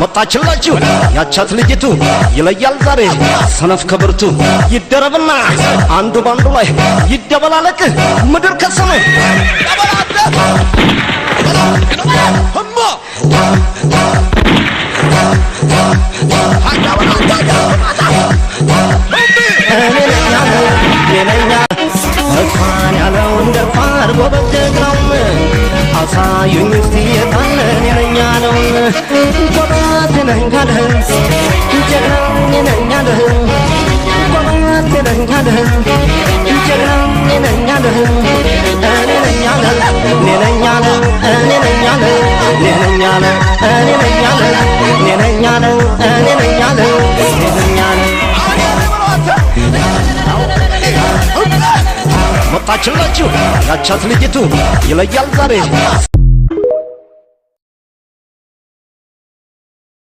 መጣችላችሁ ያቻት ልጅቱ ይለያል ዛሬ ሰነፍ ከብርቱ ይደረብና አንዱ ባንዱ ላይ ይደበላለቅ ምድር ከሰማይ አሳዩኝ እስቲ የታለን የነኛለው ቆባት ነኛለህ ጀግናው የነኛለህ ቆባት ነኛለህ ጀግናው የነኛለህ እኔ ነኛለህ እኔ ነኛለህ እኔ ነኛለህ እኔ ነኛለህ እኔ ነኛለህ እኔ ነኛለህ እኔ ነኛለህ እኔ ነኛለህ መጣችላችሁ ያቻት ልጅቱ ይለያል ዛሬ